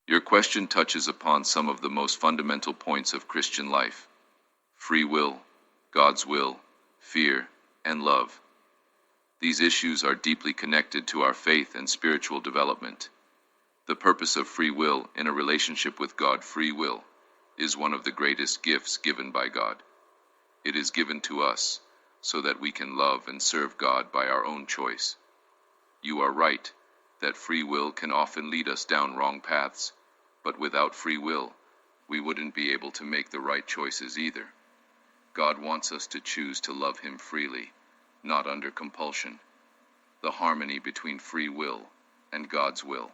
Your question touches upon some of the most fundamental points of Christian life: free will, God's will, fear, and love. These issues are deeply connected to our faith and spiritual development. The purpose of free will in a relationship with God. Free will is one of the greatest gifts given by God. It is given to us so that we can love and serve God by our own choice. You are right that free will can often lead us down wrong paths, but without free will, we wouldn't be able to make the right choices either. God wants us to choose to love Him freely, not under compulsion. The harmony between free will and God's will.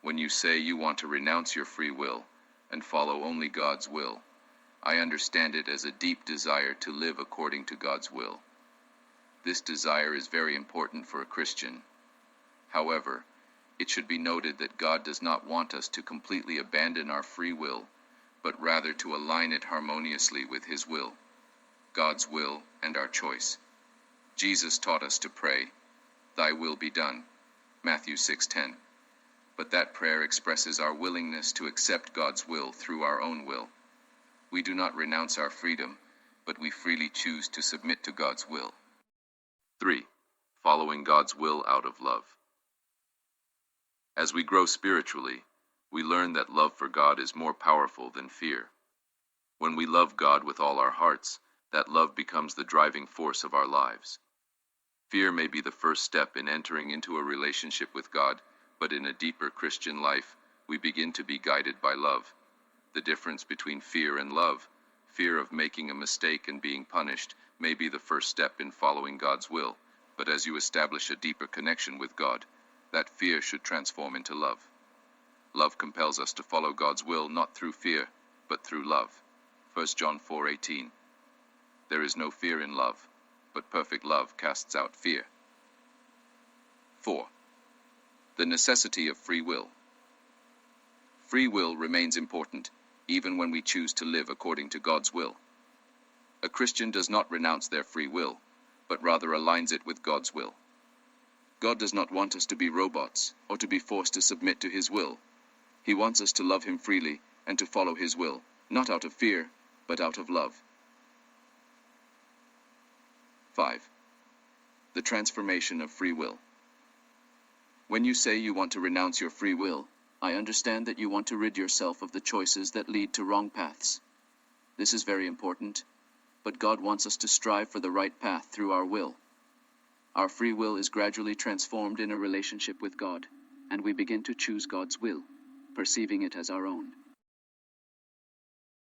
When you say you want to renounce your free will and follow only God's will, I understand it as a deep desire to live according to God's will. This desire is very important for a Christian. However, it should be noted that God does not want us to completely abandon our free will, but rather to align it harmoniously with His will, God's will, and our choice. Jesus taught us to pray, "Thy will be done," Matthew 6:10. But that prayer expresses our willingness to accept God's will through our own will. We do not renounce our freedom, but we freely choose to submit to God's will. 3. Following God's will out of love. As we grow spiritually, we learn that love for God is more powerful than fear. When we love God with all our hearts, that love becomes the driving force of our lives. Fear may be the first step in entering into a relationship with God, but in a deeper Christian life, we begin to be guided by love. The difference between fear and love, fear of making a mistake and being punished, may be the first step in following God's will, but as you establish a deeper connection with God, that fear should transform into love. Love compels us to follow God's will not through fear, but through love. 1 John 4:18. There is no fear in love, but perfect love casts out fear. 4. The necessity of free will. Free will remains important, even when we choose to live according to God's will. A Christian does not renounce their free will, but rather aligns it with God's will. God does not want us to be robots, or to be forced to submit to His will. He wants us to love Him freely, and to follow His will, not out of fear, but out of love. 5. The transformation of free will. When you say you want to renounce your free will, I understand that you want to rid yourself of the choices that lead to wrong paths. This is very important, but God wants us to strive for the right path through our will. Our free will is gradually transformed in a relationship with God, and we begin to choose God's will, perceiving it as our own.